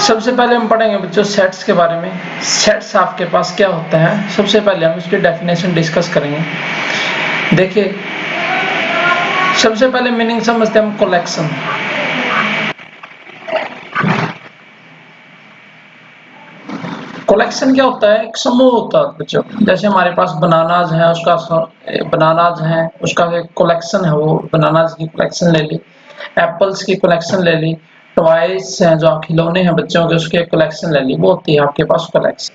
सबसे पहले हम पढ़ेंगे बच्चों सेट्स के बारे में। सेट्स आपके पास क्या होता है, सबसे पहले हम इसकी डेफिनेशन डिस्कस करेंगे। देखिए, सबसे पहले मीनिंग समझते हैं हम कलेक्शन। कलेक्शन क्या होता है? एक समूह होता है बच्चों। जैसे हमारे पास बनानाज है, उसका एक कलेक्शन है, वो बनानाज की कलेक्शन ले ली। एप्पल्स की कलेक्शन ले ली। टॉयज हैं जो खिलौने हैं बच्चों के, उसके कलेक्शन ले ली। वो होती है आपके पास कलेक्शन,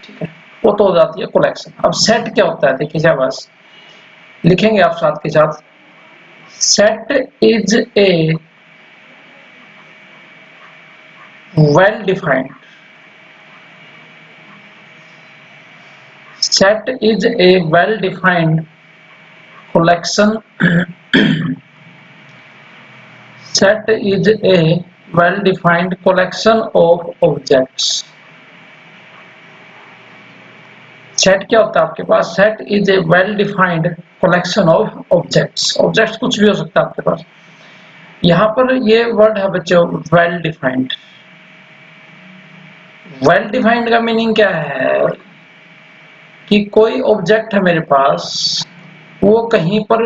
ठीक है, वो तो हो जाती है कलेक्शन। अब सेट क्या होता है देखिए, बस लिखेंगे आप साथ के साथ। Set is a well defined, set is a well defined collection set is a well defined collection of objects। set क्या होता है आपके पास? set is a well defined collection of objects। objects कुछ भी हो सकता है आपके पास। यहां पर ये वर्ड है बच्चों well defined। well defined का मीनिंग क्या है कि कोई ऑब्जेक्ट है मेरे पास, वो कहीं पर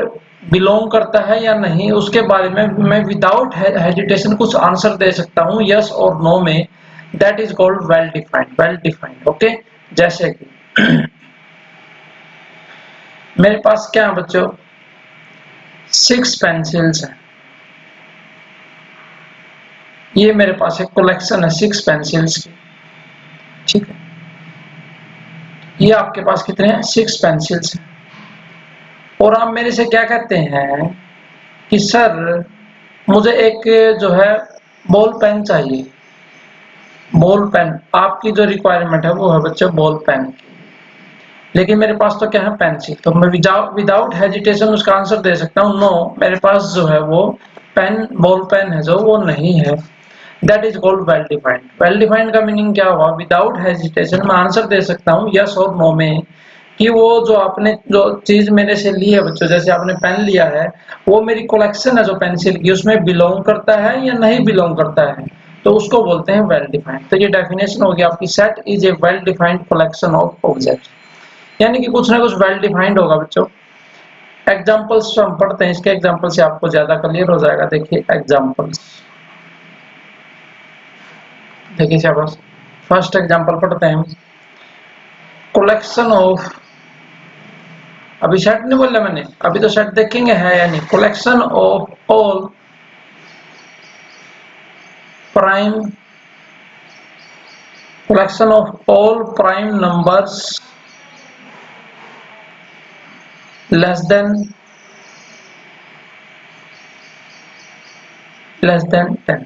बिलोंग करता है या नहीं, उसके बारे में मैं विदाउट हेजिटेशन कुछ आंसर दे सकता हूँ, यस और नो में। That is called well defined. Well defined, okay. जैसे कि मेरे पास क्या है बच्चों, 6 पेंसिल्स हैं। ये मेरे पास एक कलेक्शन है 6 पेंसिल्स की, ठीक है। ये आपके पास कितने हैं? 6 पेंसिल्स हैं। और आप मेरे से क्या कहते हैं कि सर मुझे एक जो है बॉल पेन चाहिए। बॉल पेन, आपकी जो रिक्वायरमेंट है वो है बच्चों बॉल पेन की, लेकिन मेरे पास तो क्या है पेंसिल। तो मैं विदाउट हेजिटेशन उसका आंसर दे सकता हूँ, नो, मेरे पास जो है वो पेन, बॉल पेन है जो वो नहीं है। That is called well defined. Well defined का मीनिंग क्या हुआ? विदाउट हेजिटेशन मैं आंसर दे सकता हूँ यस और नो में कि वो जो आपने जो चीज मेरे से ली है बच्चों, जैसे आपने पेन लिया है, वो मेरी कलेक्शन है जो पेंसिल की, उसमें बिलोंग करता है या नहीं बिलोंग करता है, तो उसको बोलते हैं वेल डिफाइंड। तो ये डेफिनेशन हो गया आपकी, set is a well defined collection of object, यानी कि कुछ ना कुछ वेल डिफाइंड होगा बच्चों। एग्जांपल्स हम पढ़ते हैं, इसके एग्जांपल से आपको ज्यादा क्लियर हो जाएगा। देखिए एग्जांपल्स, देखिए शाबाश। फर्स्ट एग्जांपल पढ़ते हैं, कलेक्शन ऑफ, अभी सेट नहीं बोला मैंने, अभी तो सेट देखेंगे है या नहीं। Collection of all prime, collection of all prime numbers less than 10।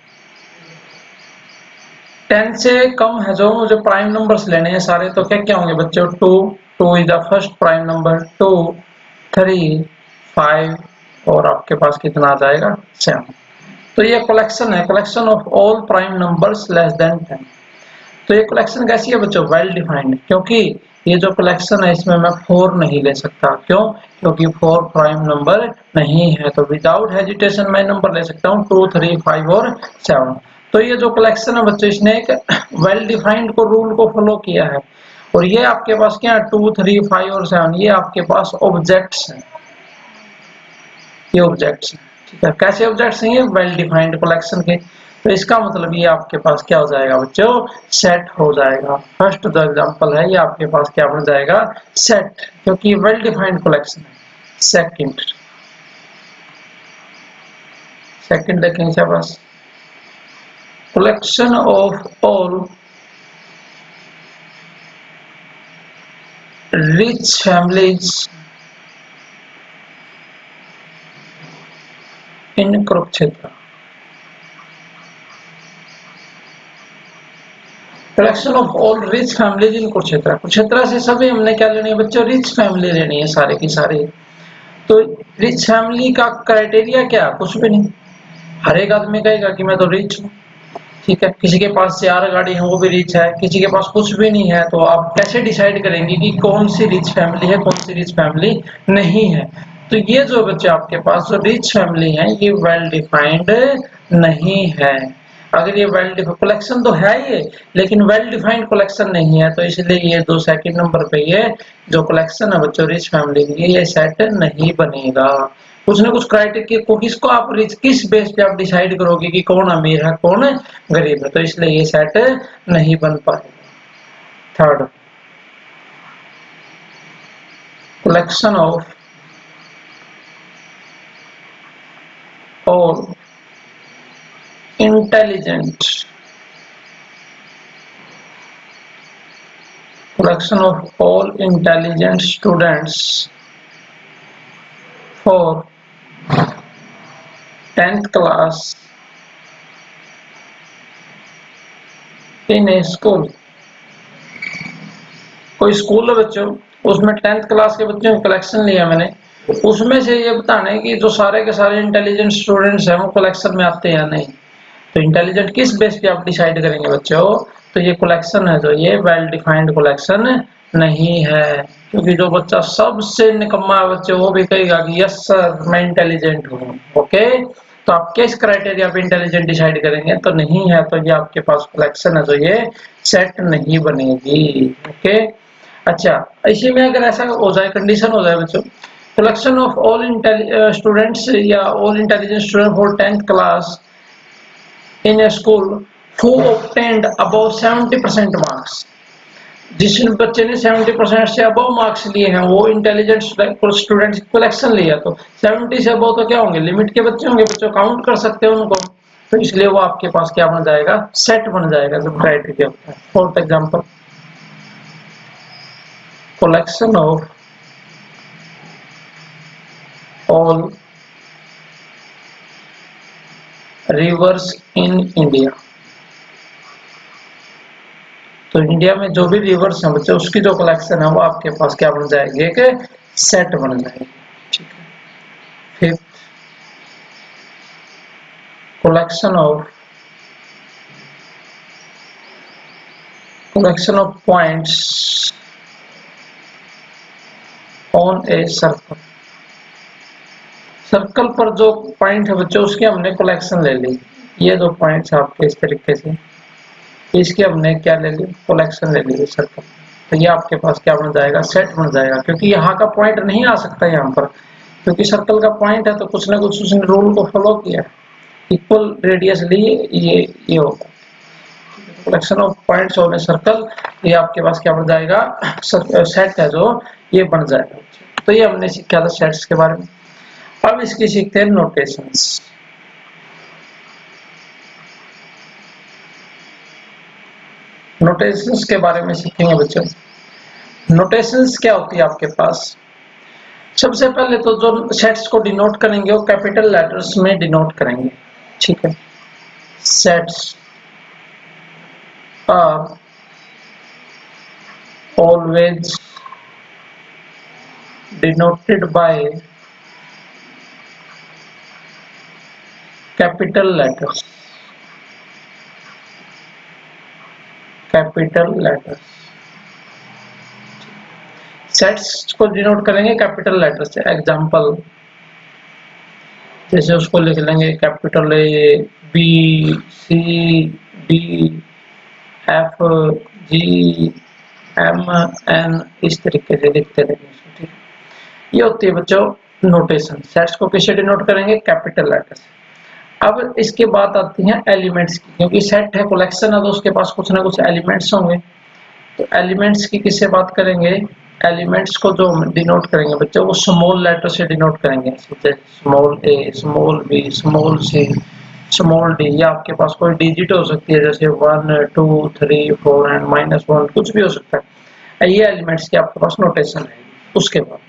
10 से कम है जो मुझे प्राइम नंबर्स लेने हैं सारे, तो क्या क्या होंगे बच्चों? 2 is the first prime number, 2, 3, 5 और आपके पास कितना आ जाएगा? 7। तो ये कलेक्शन है, collection of all prime numbers less than 10। तो ये कलेक्शन कैसी है बच्चों? वेल डिफाइंड, क्योंकि ये जो कलेक्शन है इसमें मैं 4 नहीं ले सकता। क्यों? क्योंकि 4 प्राइम नंबर नहीं है। तो विदाउट हेजिटेशन मैं नंबर ले सकता हूँ 2, 3, 5 और 7। तो ये जो कलेक्शन है बच्चों, इसने एक वेल डिफाइंड को रूल को फॉलो किया है। और ये आपके पास क्या है? 2, 3, 5 और 7, ये आपके पास ऑब्जेक्ट्स हैं। ये ऑब्जेक्ट्स हैं, ठीक है। कैसे ऑब्जेक्ट्स हैं ये? वेल डिफाइंड कलेक्शन के। तो इसका मतलब ये आपके पास क्या हो जाएगा बच्चों? सेट हो जाएगा। फर्स्ट जो एग्जांपल है ये आपके पास क्या बन जाएगा? सेट, क्योंकि वेल डिफाइंड कलेक्शन है। सेकंड, सेकंड देखेंगे क्या बस, collection of all rich families in Kurukshetra. Collection of all rich families in Kurukshetra. Kurukshetra से सभी हमने क्या लेनी है बच्चों? रिच फैमिली लेनी है सारे की सारी। तो रिच फैमिली का क्राइटेरिया क्या? कुछ भी नहीं। हर एक आदमी कहेगा कि मैं तो रिच हूँ, ठीक है। किसी के पास 4 गाड़ी है वो भी रिच है, किसी के पास कुछ भी नहीं है। तो आप कैसे डिसाइड करेंगे कि कौन सी रिच फैमिली है, कौन सी रिच फैमिली नहीं है? तो ये जो बच्चे आपके पास जो रिच फैमिली है ये वेल डिफाइंड नहीं है। अगर ये वेल डिफाइंड कलेक्शन तो है ये, लेकिन वेल डिफाइंड कलेक्शन नहीं है, तो इसलिए ये दो सेकंड नंबर पे ये जो कलेक्शन है बच्चों रिच फैमिली की, ये सेट नहीं बनेगा। कुछ ना कुछ क्राइटेरिया को किसको आप रिच किस बेस पे आप डिसाइड करोगे कि कौन अमीर है कौन गरीब है, तो इसलिए ये सेट नहीं बन पाएगा। Third, collection of all intelligent collection of all intelligent students for 10th class in a school। कोई स्कूल है बच्चों, उसमें 10th क्लास के बच्चों का कलेक्शन लिया मैंने, उसमें से ये बताना है कि जो सारे के सारे इंटेलिजेंट स्टूडेंट्स हैं वो कलेक्शन में आते हैं या नहीं। तो इंटेलिजेंट किस बेस पे आप डिसाइड करेंगे बच्चों, तो ये कलेक्शन है जो ये वेल डिफाइंड कलेक्शन नहीं है, क्योंकि जो बच्चा सबसे निकम्मा है बच्चों वो भी कहेगा कि यस सर मैं इंटेलिजेंट हूँ। ओके, तो आप किस क्राइटेरिया पे इंटेलिजेंट डिसाइड करेंगे, तो नहीं है तो ये आपके पास कलेक्शन है जो ये सेट नहीं बनेगी। ओके, अच्छा इसी में अगर ऐसा हो जाए कंडीशन हो जाए बच्चों, कलेक्शन ऑफ ऑल स्टूडेंट्स या all intelligent student for 10th class in a school who obtained above 70% marks, जिस बच्चे ने 70% से अबव मार्क्स लिए हैं वो इंटेलिजेंट स्टूडेंट्स कलेक्शन लिया, तो 70 से अबव तो क्या होंगे लिमिट के बच्चे होंगे बच्चों, काउंट कर सकते हैं उनको, तो इसलिए वो आपके पास क्या बन जाएगा सेट बन जाएगा जब क्राइटेरिया होता है। Fourth example, collection of all reverse in India, तो इंडिया में जो भी रिवर्स हैं बच्चे उसकी जो कलेक्शन है वो आपके पास क्या बन जाएगी एक सेट बन जाएगी। ठीक है, fifth, collection of points on a circle, circle पर जो पॉइंट है बच्चों उसकी हमने कलेक्शन ले ली, ये दो पॉइंट्स आपके इस तरीके से, इसकी हमने क्या ले ली कलेक्शन ले ली सर्कल, तो ये आपके पास क्या बन जाएगा सेट बन जाएगा, क्योंकि यहाँ का पॉइंट नहीं आ सकता यहाँ पर, क्योंकि सर्कल का पॉइंट है तो कुछ ना कुछ उसने रूल को फॉलो किया, इक्वल रेडियस लिए ये होगा। Collection of points on a circle, ये आपके पास क्या बन जाएगा सेट है जो ये बन जाएगा। तो ये हमने सीखा था सेट्स के बारे में। अब इसकी सीखते हैं नोटेशंस। नोटेशंस के बारे में सीखेंगे बच्चों। नोटेशंस क्या होती है आपके पास, सबसे पहले तो जो सेट्स को डिनोट करेंगे वो कैपिटल लेटर्स में डिनोट करेंगे। ठीक है, sets are always denoted by capital letters, capital letters, sets को डिनोट करेंगे कैपिटल लेटर से। एग्जांपल जैसे उसको लिख लेंगे capital A B C D F G M N, इस तरीके से लिखते रहेंगे। ठीक, ये होती है बच्चों नोटेशन, सेट्स को किससे डिनोट करेंगे कैपिटल लेटर से। अब इसके बाद आती हैं एलिमेंट्स की, क्योंकि सेट है कलेक्शन है तो उसके पास कुछ ना कुछ एलिमेंट्स होंगे, तो एलिमेंट्स की किससे बात करेंगे, एलिमेंट्स को जो डिनोट करेंगे बच्चों वो स्मॉल लेटर से डिनोट करेंगे, जैसे स्मॉल ए, small B, small C, small D, या आपके पास कोई डिजिट हो सकती है जैसे 1 2 3 4 एंड -1, कुछ भी हो सकता है। ये एलिमेंट्स की आपके पास नोटेशन है। उसके बाद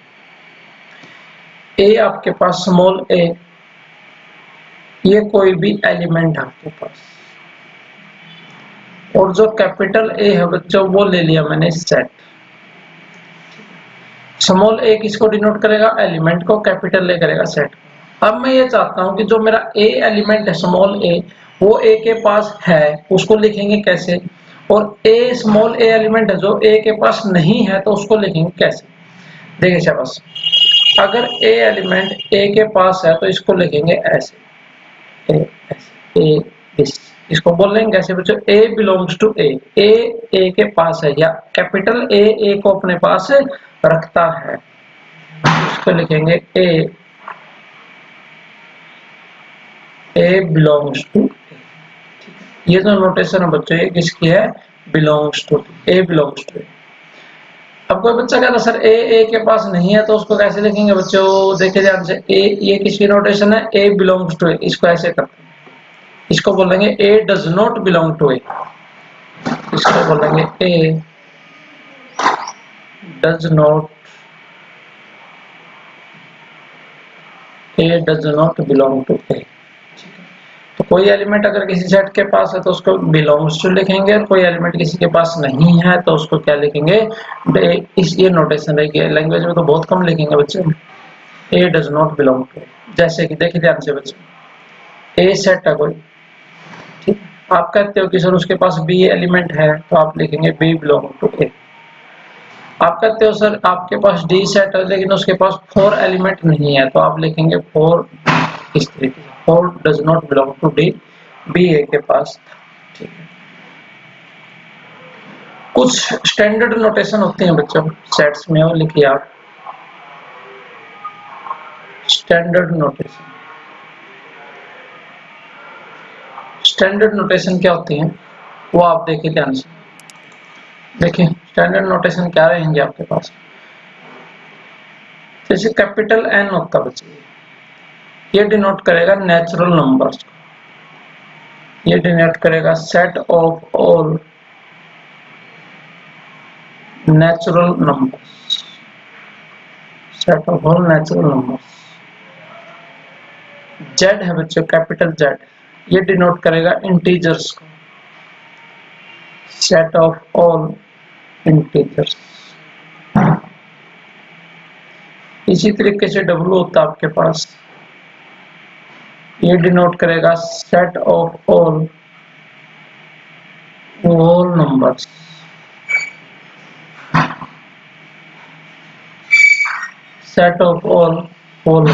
ए आपके पास स्मॉल ए, ये कोई भी एलिमेंट है आपके पास, और जो कैपिटल ए है बच्चों वो ले लिया मैंने सेट। स्मॉल ए किसको डिनोट करेगा एलिमेंट को, कैपिटल ए करेगा सेट। अब मैं ये चाहता हूं कि जो मेरा ए एलिमेंट है स्मॉल ए वो ए के पास है, उसको लिखेंगे कैसे, और ए स्मॉल ए एलिमेंट है जो ए के पास नहीं है तो उसको लिखेंगे कैसे। देखिए शाबाश, अगर ए एलिमेंट ए के पास है तो इसको लिखेंगे ऐसे, ए ऐसे, ए इस इसको बोल लेंगे कैसे बच्चों, ए बिलोंग्स टू ए, ए के पास है, या कैपिटल ए को अपने पास रखता है, इसको लिखेंगे ए बिलोंग्स टू। ये जो नोटेशन है बच्चों ये किसकी है, belongs to, A belongs to. अब कोई बच्चा कहता सर ए के पास नहीं है तो उसको कैसे लिखेंगे बच्चों, देखिए ध्यान से, ये किसकी नोटेशन है, ए बिलोंग्स टू ए, इसको ऐसे करते हैं, इसको बोलेंगे A does not belong to A, इसको बोलेंगे A does not, A does not belong to A. तो कोई एलिमेंट अगर किसी सेट के पास है तो उसको बिलोंग्स टू लिखेंगे, और कोई एलिमेंट किसी के पास नहीं है तो उसको क्या लिखेंगे, ये नोटेशन रहेगी। लैंग्वेज में तो बहुत कम लिखेंगे बच्चे, ए डज नॉट बिलोंग टू। जैसे कि देखिए ध्यान से बच्चे, ए सेट है कोई, ठीक, आप कहते हो कि सर उसके पास बी एलिमेंट है तो आप लिखेंगे बी बिलोंग टू ए। आप कहते हो सर आपके पास डी सेट है लेकिन उसके पास 4 एलिमेंट नहीं है तो आप लिखेंगे 4, इस तरीके से 4 does not belong to D, B A के पास, ठीक है। कुछ स्टैंडर्ड नोटेशन होते हैं बच्चों सेट्स में, वो लिखिए आप, स्टैंडर्ड नोटेशन। स्टैंडर्ड नोटेशन क्या होती है वो आप देखिए ध्यान से, देखिए स्टैंडर्ड नोटेशन क्या रहेंगे आपके पास, जैसे कैपिटल एन होता है बच्चे, ये डिनोट करेगा नेचुरल नंबर्स, ये डिनोट करेगा set of all natural numbers, set of all natural numbers. Z है बच्चों कैपिटल जेड, ये डिनोट करेगा इंटीजर्स को, सेट ऑफ ऑल इंटीजर्स। इसी तरीके से डब्ल्यू होता है आपके पास, ये डिनोट करेगा set of all whole numbers, set of all whole,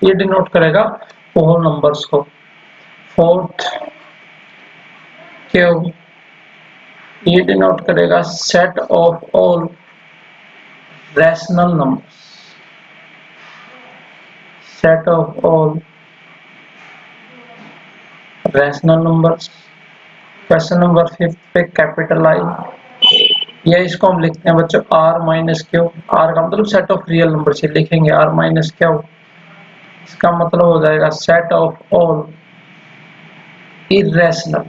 ये डिनोट करेगा होल नंबर्स को। फोर्थ क्यू, ये डिनोट करेगा set of all rational numbers, set of all rational numbers. Question number 5 पे कैपिटल आई, या इसको हम लिखते हैं बच्चों आर माइनस क्यू, आर का मतलब सेट ऑफ रियल नंबर से लिखेंगे आर माइनस क्यू, इसका मतलब हो जाएगा set of all irrational,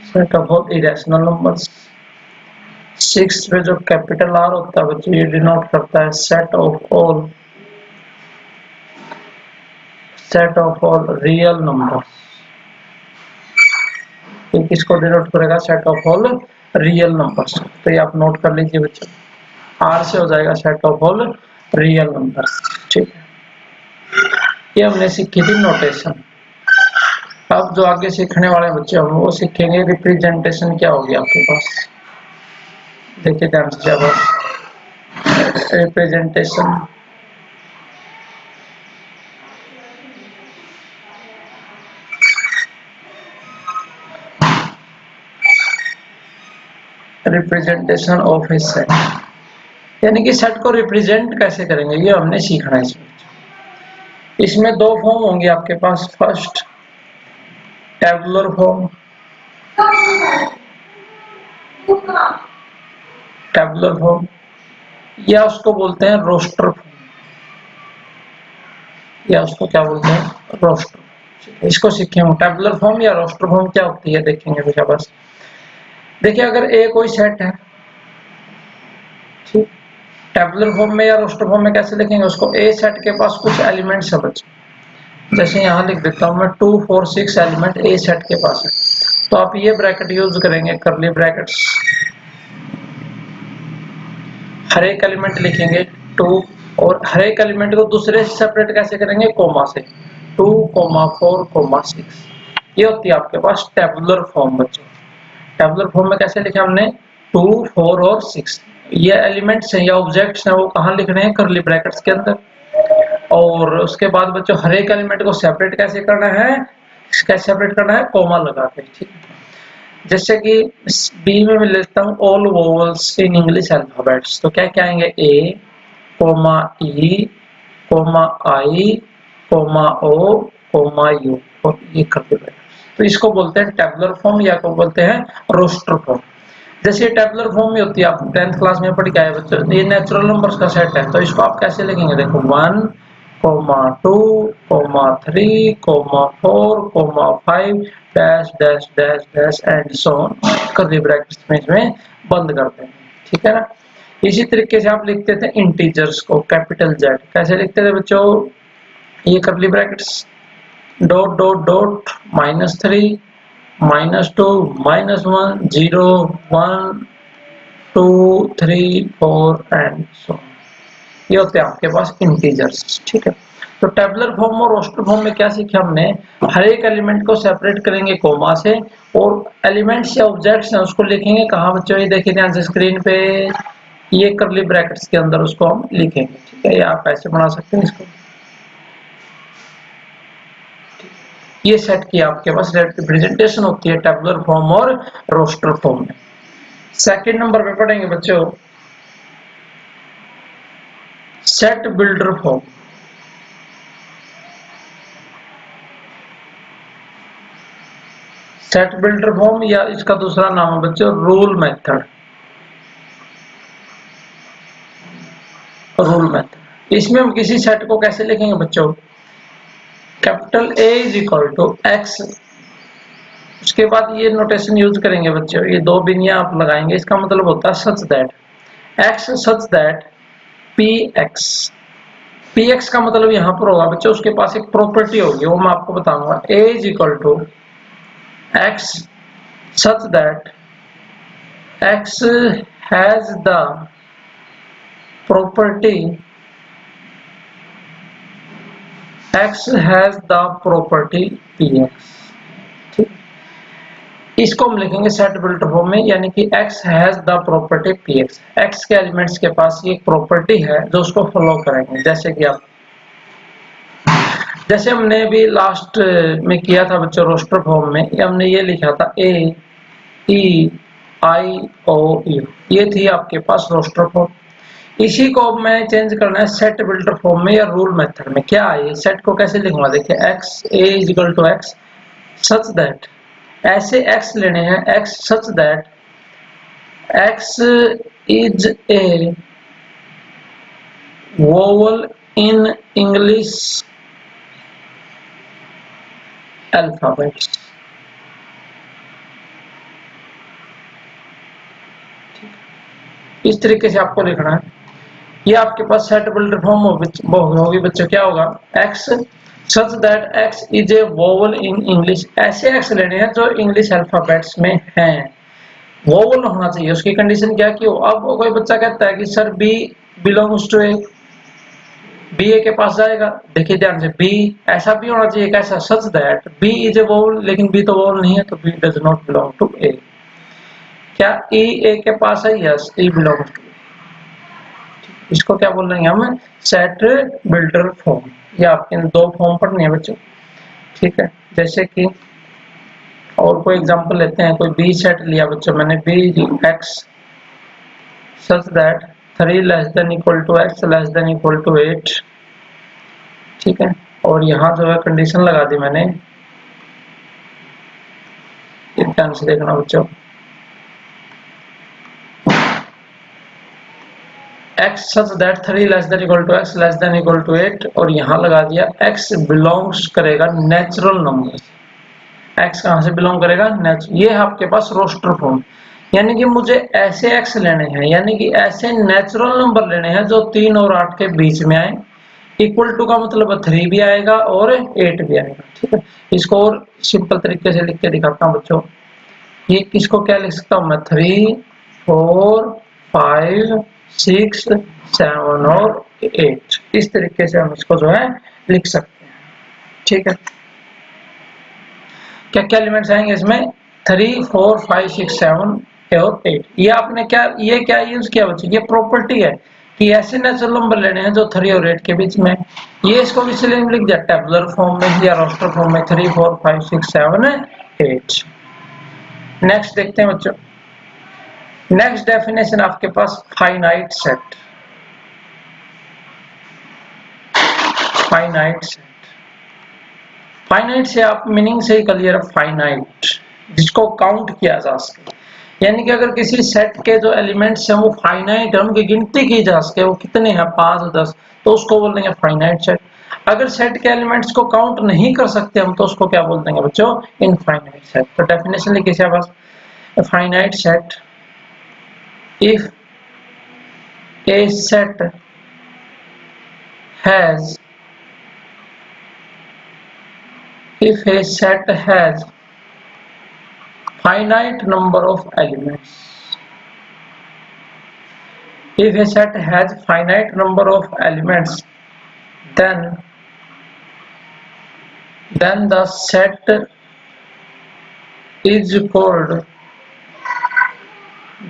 set of all irrational numbers. 6 पे जो कैपिटल आर होता है बच्चों ये डिनोट करता है set of all real numbers, तो किसको डिनोट करेगा, set of all real numbers. तो ये आप नोट कर लीजिए बच्चों, आर से हो जाएगा set of all real numbers, ठीक है। ये हमने सीखी थी नोटेशन। अब जो आगे सीखने वाले बच्चे हम वो सीखेंगे रिप्रेजेंटेशन क्या होगी आपके पास, देखिए ध्यान से, representation. Representation of A set, यानी कि सेट को रिप्रेजेंट कैसे करेंगे ये हमने सीखना है इसमें। इसमें 2 फॉर्म होंगे आपके पास, first tabular form, tabular form, या उसको बोलते हैं रोस्टर फॉर्म, या उसको क्या बोलते हैं रोस्टर। इसको सीखे हम, टेबुलर फॉर्म या रोस्टर फॉर्म क्या होती है देखेंगे भैया। बस देखिए अगर ए कोई सेट है, ठीक, टेबुलर फॉर्म में या रोस्टर फॉर्म में कैसे लिखेंगे उसको, ए सेट के पास कुछ एलिमेंट्स है बच्चे, जैसे यहाँ लिख देता हूँ मैं 2 4 6 एलिमेंट ए सेट के पास है, तो आप ये ब्रैकेट यूज करेंगे, करली ब्रैकेट्स, हर एक एलिमेंट लिखेंगे 2, और हर एक एलिमेंट को दूसरे से सेपरेट कैसे करेंगे, कोमा से, 2 4 6। ये होती है आपके पास टेबुलर फॉर्म बच्चों। टेबुलर फॉर्म में कैसे लिखे हमने 2 4 और 6, ये एलिमेंट्स हैं या ऑब्जेक्ट्स हैं वो कहाँ लिखने हैं, करली ब्रैकेट्स के अंदर। और उसके बाद बच्चों हर एक एलिमेंट को सेपरेट कैसे करना है, कोमा लगा के, ठीक है। जैसे कि बी में मैं लेता हूँ all vowels in English alphabets, तो क्या क्या आएंगे, A comma E comma I comma O comma U, और ये करके बैठे। तो इसको बोलते हैं टेबुलर फॉर्म या को बोलते हैं रोस्टर फॉर्म। जैसे ये टेबुलर फॉर्म में होती है, आप 10th क्लास में पढ़ के आए बच्चों, ये नेचुरल नंबर्स का सेट है, तो इसको आप कैसे लिखेंगे, देखो 1 2 3 4 5 dash dash dash dash and so on, curly brackets में इसमें बंद करते हैं, ठीक है ना। इसी तरीके से आप लिखते थे इंटीजर्स को, कैपिटल जेड कैसे लिखते थे बच्चों, ये curly brackets dot dot dot -3 -2 -1 0 1 2 3 4 and so, ये होते हैं आपके पास इंटीजर्स, ठीक है। तो टेबुलर फॉर्म और रोस्टर फॉर्म में क्या सीखा हमने, हर एक एलिमेंट को सेपरेट करेंगे कोमा से, और एलिमेंट्स या ऑब्जेक्ट्स हैं उसको लिखेंगे कहाँ बच्चों, ये देखिए ध्यान से स्क्रीन पे, ये कर्ली ब्रैकेट्स के अंदर उसको हम लिखेंगे, ठीक है। ये आप ऐसे बना सकते हैं इसको, ये सेट की आपके पास रिप्रेजेंटेशन होती है टेबुलर फॉर्म और रोस्टर फॉर्म में। सेकंड नंबर पे पढ़ेंगे बच्चों set builder form. Set builder form या इसका दूसरा नाम है बच्चों रूल मेथड। रूल मेथड, इसमें हम किसी सेट को कैसे लिखेंगे बच्चों, capital A is equal to x, उसके बाद ये नोटेशन यूज करेंगे बच्चों, ये दो बिंदियां आप लगाएंगे, इसका मतलब होता है सच that x such that P x. P x का मतलब यहाँ पर होगा बच्चों, उसके पास एक प्रॉपर्टी होगी, वो मैं आपको बताऊंगा, A is equal to X such that X has the property x has the property px, ठीक। इसको हम लिखेंगे सेट बिल्डर फॉर्म में, यानी कि x has the property px, x के एलिमेंट्स के पास ये एक प्रॉपर्टी है जो उसको फॉलो करेंगे। जैसे कि आप, जैसे हमने भी लास्ट में किया था बच्चों रोस्टर फॉर्म में, हमने ये लिखा था a e i o u, ये थी आपके पास रोस्टर फॉर्म। इसी को अब मैं चेंज करना है सेट बिल्डर फॉर्म में या रूल मेथड में। क्या है, सेट को कैसे लिखूंगा, देखिए x a is equal to x such that, ऐसे x लेने हैं, x such that x is a vowel in English alphabets. इस तरीके से आपको लिखना है। ये आपके पास सेट बिल्डर फॉर्म होगी बच्चों, क्या होगा, x such that x is a vowel in English, ऐसे x लेने हैं जो इंग्लिश अल्फाबेट्स में हैं, वोवल होना चाहिए, उसकी कंडीशन क्या की हो। अब कोई बच्चा कहता है कि sir b belongs to A, B A के पास जाएगा, देखिए ध्यान से, बी ऐसा भी होना चाहिए, कैसा, such that B is a vowel, लेकिन बी तो वोवल नहीं है, तो B does not belong to A. क्या ई ए के पास है, यस ई बिलोंग्स टू, इसको क्या बोल रहे हैं हम, सेट बिल्डर फॉर्म। ये आपके दो फॉर्म पढ़ने हैं बच्चों, ठीक है। जैसे कि और कोई एग्जांपल लेते हैं, कोई बी सेट लिया बच्चों मैंने, B x such that 3 less than equal to x less than equal to 8, ठीक है। और यहाँ जो है कंडीशन लगा दी मैंने, ध्यान से देखना बच्चों, x such that 3 less than equal to x less than equal to 8, और यहाँ लगा दिया x बिलोंग्स करेगा नेचुरल नंबर, x कहाँ से बिलोंग करेगा, ये है आपके पास रोस्टर फॉर्म, यानी कि मुझे ऐसे x लेने हैं, यानी कि ऐसे नेचुरल नंबर लेने हैं जो 3 और 8 के बीच में आए। इक्वल टू का मतलब 3 भी आएगा और 8 भी आएगा, ठीक है। इसको और सिंपल तरीके से लिख के दिखाता हूँ बच्चों, ये किसको क्या लिख सकता हूँ मैं, 3 4 5 6 7 और 8, इस तरीके से हम इसको जो है लिख सकते हैं, ठीक है। क्या क्या एलिमेंट्स आएंगे इसमें, 3 4 5 6 7 और 8। ये आपने क्या, ये क्या यूज किया बच्चों, ये प्रॉपर्टी है, कि ऐसे नेचुरल नंबर लेने हैं जो 3 और 8 के बीच में। ये इसको इसलिए लिख दिया टेबुलर फॉर्म में या रोस्टर फॉर्म में 3 4 5 6 7 8। नेक्स्ट देखते हैं बच्चों, नेक्स्ट डेफिनेशन आपके पास finite set. Finite set, finite से आप मीनिंग से ही क्लियर है, फाइनाइट जिसको काउंट किया जा सके, यानी कि अगर किसी सेट के जो एलिमेंट्स हैं वो फाइनाइट है, उनकी गिनती की जा सके, वो कितने हैं 5 10, तो उसको बोल देंगे फाइनाइट सेट। अगर सेट के एलिमेंट्स को काउंट नहीं कर सकते हम, तो उसको क्या बोल देंगे बच्चों, इनफाइनाइट सेट। तो डेफिनेशन लिखिए बस, finite set if A set has, if a set has finite number of elements, if a set has finite number of elements, then the set is called,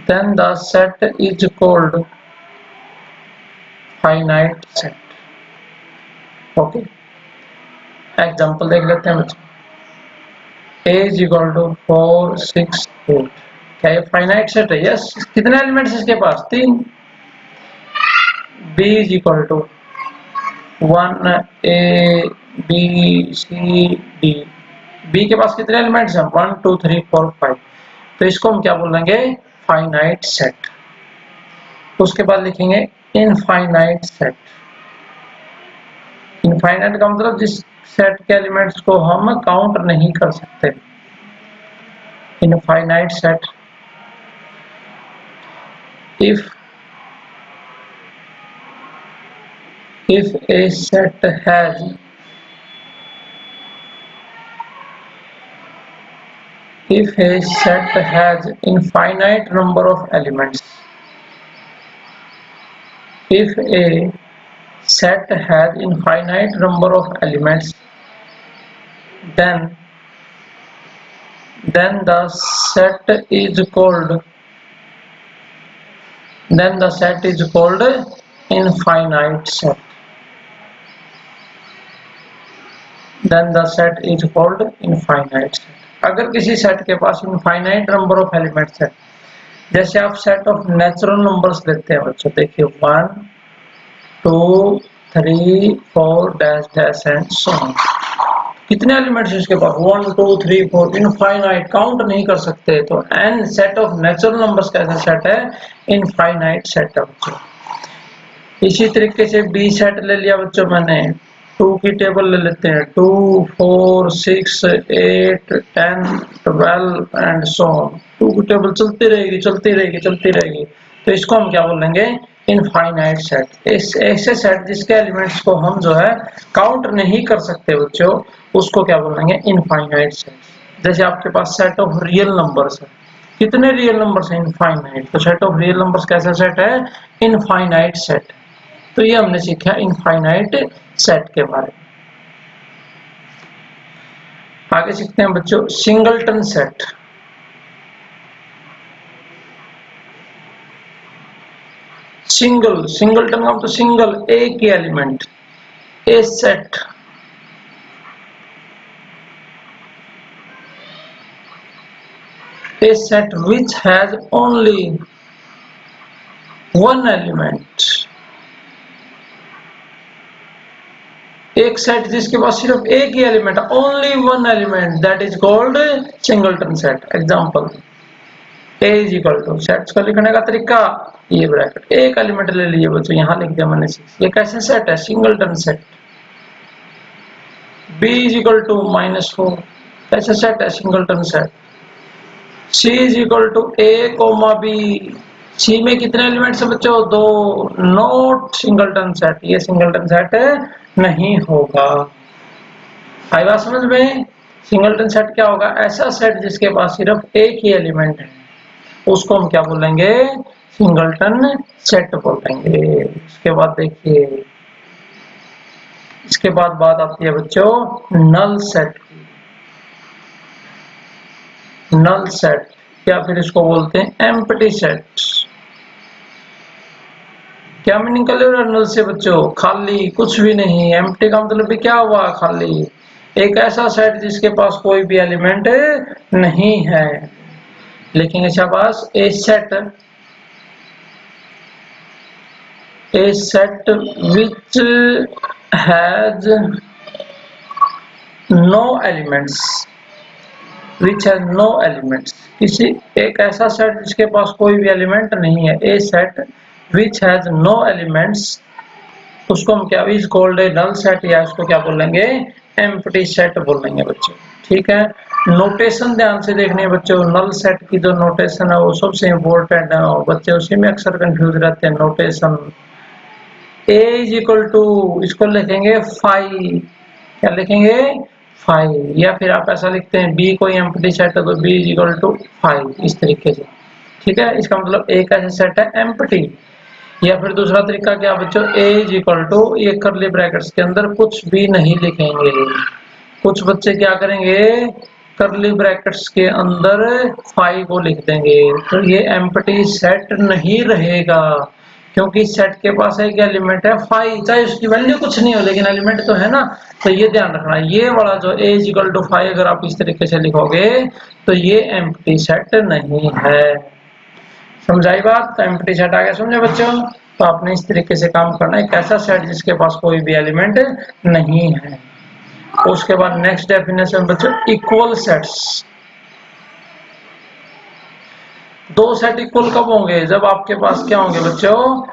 then the set is called finite set। Okay, example देख लेते हैं बच्चों। a is equal to 4 6 8, क्या ये finite set है? Yes. कितने elements इसके पास? 3। b is equal to 1 a b c d, b के पास कितने एलिमेंट्स हैं? 1 2 3 4 5, तो इसको हम क्या बोलेंगे, फाइनाइट सेट। उसके बाद लिखेंगे इनफाइनाइट सेट। इनफाइनाइट का मतलब जिस सेट के एलिमेंट्स को हम काउंट नहीं कर सकते, infinite set. if a set has infinite number of elements, if a set has infinite number of elements, then the set is called, infinite set। then the set is called infinite set। अगर किसी set के पास infinite number of elements है, जैसे आप set of natural numbers लेते हैं बच्चों, देखिए 1 2 3 4 dash dash and so on, कितने एलिमेंट्स हैं इसके पास? 1 2 3 4, इनफाइनाइट, काउंट नहीं कर सकते। तो N set of natural numbers का ऐसा सेट है, इनफाइनाइट सेट है बच्चों। इसी तरीके से बी सेट ले लिया बच्चों मैंने, 2 की टेबल ले लेते हैं, 2 4 6 8 10 12 एंड सो ऑन, 2 की टेबल चलती रहेगी चलती रहेगी चलती रहेगी, तो इसको हम क्या बोलेंगे, इनफाइनाइट सेट। इस ऐसे सेट जिसके एलिमेंट्स को हम जो है काउंट नहीं कर सकते बच्चों, उसको क्या बोलेंगे, इनफाइनाइट सेट। जैसे आपके पास सेट ऑफ रियल नंबर्स है, कितने रियल नंबर्स हैं? इनफाइनाइट। तो सेट ऑफ रियल नंबर्स कैसा सेट है? Infinite set. तो ये हमने सीखा इनफाइनाइट सेट के बारे में। आगे सीखते हैं बच्चों सिंगलटन सेट। सिंगलटन का मतलब सिंगल, एक ही element. A set which has only one element, एक सेट जिसके पास सिर्फ एक ही एलिमेंट है, only one element, that is called singleton set. Example a is equal to, sets को लिखने का तरीका ये ब्रैकेट, एक एलिमेंट ले लीजिए बच्चों, यहां लिख दिया मैंने 6, ये कैसे सेट है? Singleton set. b is equal to -4, कैसे सेट है? Singleton set. c is equal to a, b, C में कितने एलिमेंट्स हैं बच्चों? 2, नॉट सिंगलटन सेट, ये सिंगलटन सेट नहीं होगा। आई बात समझ में? सिंगलटन सेट क्या होगा? ऐसा सेट जिसके पास सिर्फ एक ही एलिमेंट है, उसको हम क्या बोलेंगे? सिंगलटन सेट बोलेंगे। इसके बाद देखिए, इसके बाद बात आती है बच्चों नल सेट की। नल सेट या फिर इसको बोलते हैं एम्प्टी सेट। क्या मीनिंग कर रहे हो नल से बच्चों? खाली, कुछ भी नहीं। एम्प्टी का मतलब भी क्या हुआ? खाली। एक ऐसा सेट जिसके पास कोई भी एलिमेंट नहीं है। लिखेंगे शाबाश, a set which has no elements, किसी एक ऐसा सेट जिसके पास कोई भी एलिमेंट नहीं है। a set which has no elements, उसको हम क्या is called a null set, या इसको क्या बोलेंगे? एम्प्टी सेट बोलेंगे बच्चों। ठीक है, नोटेशन ध्यान से देखनी है बच्चों। नल सेट की जो नोटेशन है वो सबसे इम्पोर्टेंट है और बच्चे उसी में अक्सर कंफ्यूज रहते हैं। Notation a is equal to, इसको लिखेंगे फाइव। क्या लिखेंगे? फाइव। या फिर आप ऐसा लिखते हैं b कोई एम्प्टी सेट है तो b is equal to five, इस तरीके से। ठीक है, इसका मतलब एक ऐसा सेट है एम्प्टी। या फिर दूसरा तरीका क्या बच्चों? a इज इक्वल टू, ये करली ब्रैकेट्स के अंदर कुछ भी नहीं लिखेंगे। कुछ बच्चे क्या करेंगे? करली ब्रैकेट्स के अंदर 5 को लिख देंगे, तो ये एम्प्टी सेट नहीं रहेगा, क्योंकि सेट के पास एक एलिमेंट है 5, चाहे उसकी वैल्यू कुछ नहीं हो लेकिन एलिमेंट तो है ना। तो ये ध्यान रखना, ये वाला जो a इज इक्वल टू 5 अगर आप इस तरीके से लिखोगे तो ये एम्प्टी सेट नहीं है। समझाई बात? तो एम्प्टी सेट आ गया, समझे बच्चों? तो आपने इस तरीके से काम करना है, एक ऐसा सेट जिसके पास कोई भी एलिमेंट नहीं है। उसके बाद नेक्स्ट डेफिनेशन बच्चों, इक्वल सेट्स। दो सेट इक्वल कब होंगे? जब आपके पास क्या होंगे बच्चों?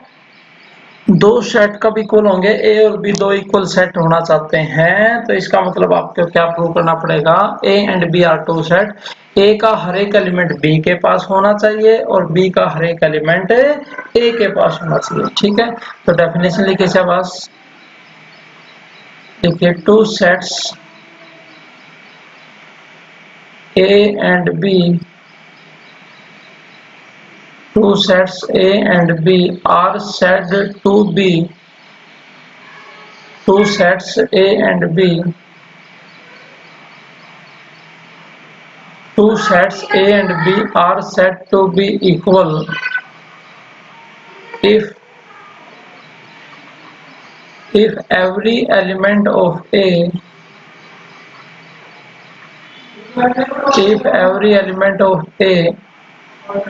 दो सेट कब इक्वल होंगे? ए और बी दो इक्वल सेट होना चाहते हैं, तो इसका मतलब आपको क्या प्रूव करना पड़ेगा? A and B are two set. A का हर एक एलिमेंट बी के पास होना चाहिए और बी का हर एक एलिमेंट ए के पास होना चाहिए। ठीक है, तो डेफिनेशन लिखिए शाबाश। देखिए, two sets A and B, two sets A and B are said to be, two sets A and B, two sets A and B are said to be equal if every element of A, if every element of A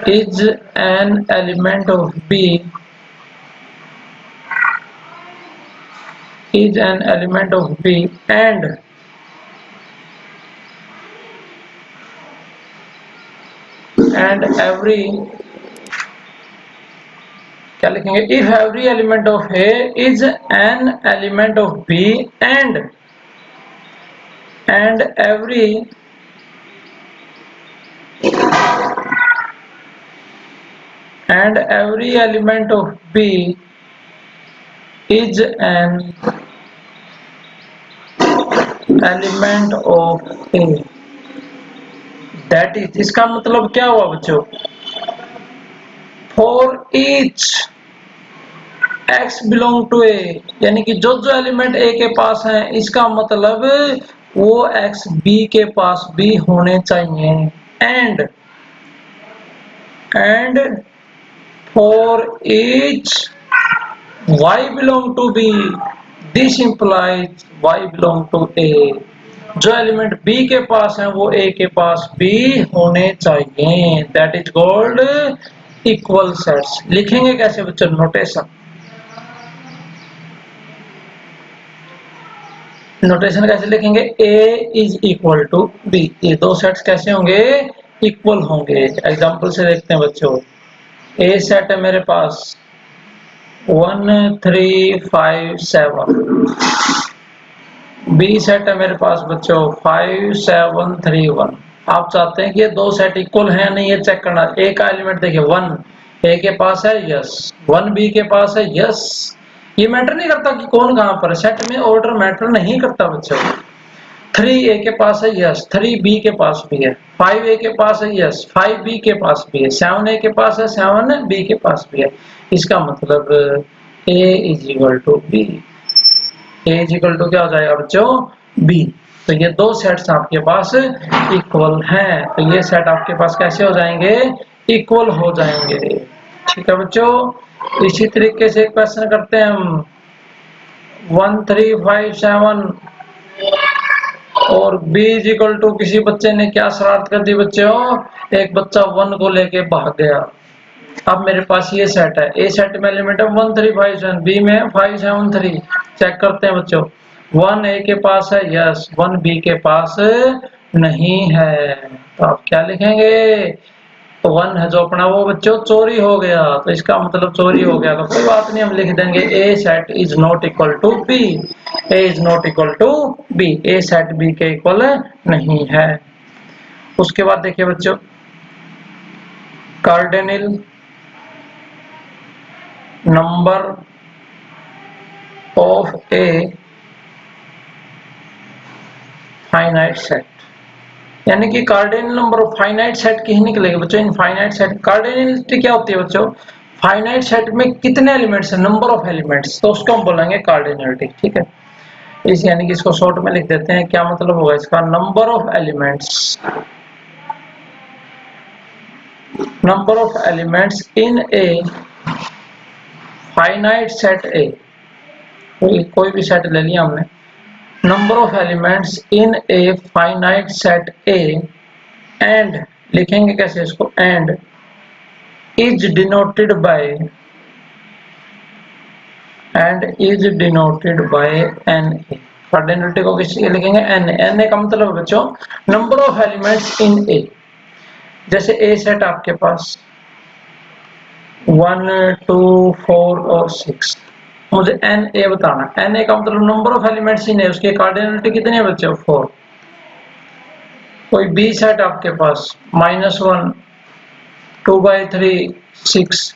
is an element of B, is an element of B and every, क्या लिखेंगे? if every element of A is an element of B and every element of B is an element of A, that is, इसका मतलब क्या हुआ बच्चों? for each x belong to A, यानी कि जो जो एलिमेंट A के पास है, इसका मतलब वो x B के पास भी होने चाहिए। and for each y belong to B, this implies y belong to A, जो एलिमेंट B के पास है वो A के पास भी होने चाहिए। That is called equal sets. लिखेंगे कैसे बच्चों? नोटेशन, नोटेशन कैसे लिखेंगे? A is equal to B, ये दो सेट्स कैसे होंगे? इक्वल होंगे। एग्जांपल से देखते हैं बच्चों। A सेट है मेरे पास 1 3 5 7, B सेट है मेरे पास बच्चों 5 7 3 1। आप चाहते हैं कि ये दो सेट इक्वल हैं नहीं, ये चेक करना। A का एलिमेंट देखिए 1 A के पास है, यस। 1 B के पास है, यस। ये मैटर नहीं करता कि कौन कहां पर है, सेट में ऑर्डर मैटर नहीं करता बच्चों। 3 A के पास है, यस। 3 B के पास भी है। 5 A के पास है, यस। 5 B के पास भी है। 7 A के पास है, 7 B के पास भी है। इसका मतलब A is equal to B। A is equal to क्या हो जाएगा बच्चों? B। तो ये दो सेट्स आपके पास इक्वल हैं, तो ये सेट आपके पास कैसे हो जाएंगे? इक्वल हो जाएंगे। ठीक है बच्चों, इसी तरीके से क्वेश्चन करते हैं हम 1357 और b इज इक्वल टू, किसी बच्चे ने क्या शरारत कर दी बच्चों, एक बच्चा 1 को लेके भाग गया। अब मेरे पास ये सेट है, ए सेट में एलिमेंट है 1357, बी में 573। चेक करते हैं बच्चों, 1 ए के पास है, यस, 1 बी के पास नहीं है, तो आप क्या लिखेंगे, तो 1 है जो अपना वो बच्चों चोरी हो गया, तो इसका मतलब चोरी हो गया, तो कोई बात नहीं, हम लिख देंगे A set is not equal to B, A is not equal to B, A set B के इक्वल नहीं है। उसके बाद देखिए बच्चों, cardinal number of a finite set, यानी कि cardinal number of finite set की ही निकलेगी बच्चों। इनफाइनाइट सेट, कार्डिनलिटी क्या होती है बच्चों, फाइनाइट सेट में कितने एलिमेंट्स हैं, नंबर ऑफ एलिमेंट्स, तो उसको हम बोलेंगे कार्डिनलिटी। ठीक है, इस यानी कि इसको शॉर्ट में लिख देते हैं, क्या मतलब होगा इसका, number of elements, number of elements in A finite set ए, कोई भी सेट ले लिया हमने, number of elements in a finite set A and, लिखेंगे कैसे इसको, and is denoted by NA। Cardinality को किससे लिखेंगे, NA का मतलब है बच्चों number of elements in A। जैसे A सेट आपके पास 1 2 4 और 6, मुझे NA बताना, NA का मतलब नंबर ऑफ एलिमेंट्स इन है, उसकी कार्डिनलिटी कितनी है बच्चों, 4। कोई B सेट आपके पास -1 2/3 6,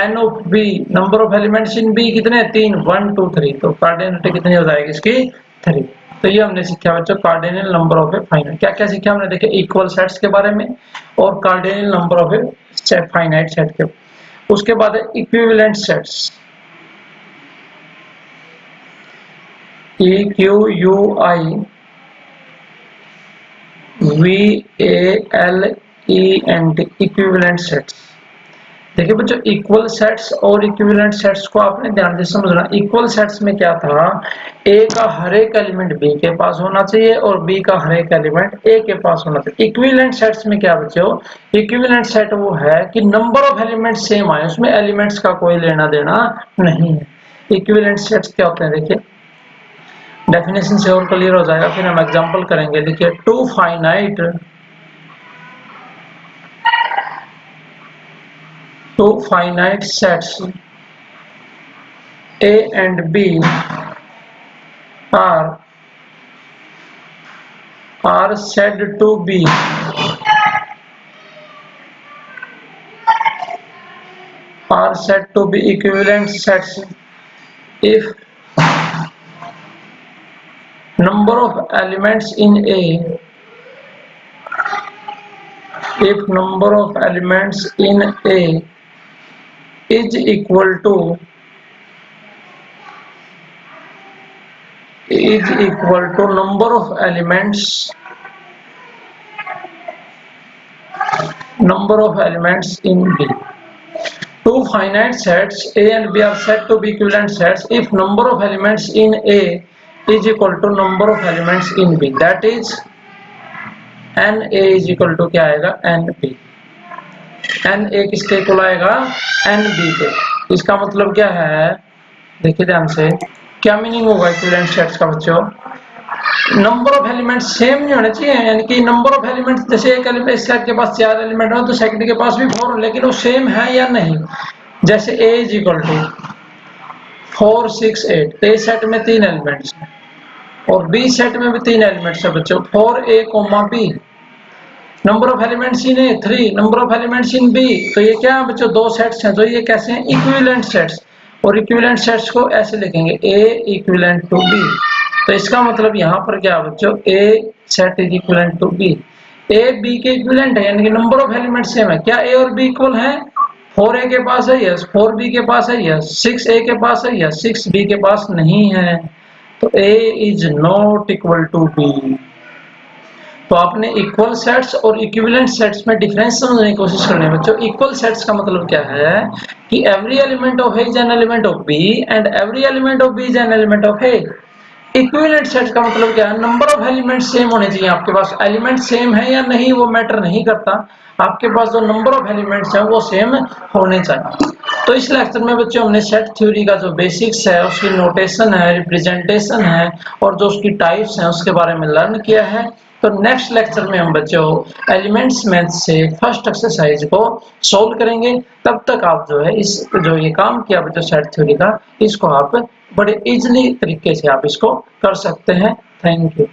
N of B, number of elements in B कितने हैं, 3 1 2 3, तो कार्डिनलिटी कितनी हो जाएगी इसकी, 3। तो ये हमने सीखा बच्चों cardinal number of a finite. क्या क्या सीखा हमने, देखे इक्वल सेट्स के बारे में और cardinal number of a finite set के। उसके बाद है equivalent sets, EQUI VALENT, equivalent sets. देखिए बच्चों, इक्वल सेट्स और इक्विवेलेंट सेट्स को आपने ध्यान से समझना। इक्वल सेट्स में क्या था, ए का हर एक एलिमेंट बी के पास होना चाहिए और बी का हर एक एलिमेंट ए के पास होना चाहिए। इक्विवेलेंट सेट्स में क्या बच्चों, इक्विवेलेंट सेट वो है कि नंबर ऑफ एलिमेंट सेम आए, उसमें एलिमेंट्स का कोई लेना देना नहीं है। इक्विवेलेंट सेट्स क्या होते हैं, देखिए डेफिनेशन से और क्लियर हो जाएगा, फिर हम एग्जांपल करेंगे। देखिए two finite sets A and B are said to be equivalent sets if number of elements in A is equal to number of elements in B. Two finite sets A and B are said to be equivalent sets if number of elements in A is equal to number of elements in B, that is NA is equal to क्या आएगा, NB। NA किसके equal आएगा, NB के। इसका मतलब क्या है, देखिए ध्यान से, क्या मीनिंग होगा इक्विवेलेंट सेट्स का बच्चों, नंबर ऑफ एलिमेंट्स सेम नहीं होने चाहिए, यानी कि नंबर ऑफ एलिमेंट्स, जैसे एक एलिमेंट इस सेट के पास 4 एलिमेंट हो तो सेकंड के पास भी 4 हो, लेकिन वो सेम है या नहीं। जैसे A is equal to 4 6 8, A set में 3 एलिमेंट्स हैं और B सेट में भी 3 एलिमेंट्स है बच्चों, 4A, B। Number of elements in A 3, number of elements in B, तो ये क्या है बच्चों, दो सेट्स हैं, तो ये कैसे हैं, इक्विवेलेंट सेट्स। और इक्विवेलेंट सेट्स को ऐसे लिखेंगे, ए इक्विवेलेंट टू बी। तो इसका मतलब यहाँ पर क्या है बच्चों, A set is equivalent to B, A B के इक्विवेलेंट है, यानी कि नंबर ऑफ एलिमेंट सेम है। क्या ए और बी इक्वल है, 4A के पास है, यस, 4B के पास है, यस, 6A के पास है, यस, 6B के पास नहीं है, तो A is not equal to B। तो तो आपने इक्वल सेट्स और इक्विवेलेंट सेट्स में डिफरेंस समझने की कोशिश करनी है बच्चों। इक्वल सेट्स का मतलब क्या है कि every element of A is an element of B and every element of B is an element of A. Equivalent set का मतलब क्या है, नंबर ऑफ एलिमेंट सेम होने चाहिए आपके पास। एलिमेंट सेम है या नहीं वो मैटर नहीं करता, आपके पास जो नंबर ऑफ एलिमेंट्स है वो सेम होने चाहिए। तो इस लेक्चर में बच्चों हमने सेट थ्योरी का जो बेसिक्स है, उसकी नोटेशन है, रिप्रेजेंटेशन है और जो उसकी टाइप्स हैं उसके बारे में लर्न किया है। तो नेक्स्ट लेक्चर में हम बच्चों एलिमेंट्स मैथ से फर्स्ट एक्सरसाइज को सॉल्व करेंगे। तब तक आप जो है इस जो ये काम किया बच्चों सेट थ्योरी का, इसको आप बड़े इजीली तरीके से आप इसको कर सकते हैं। Thank you.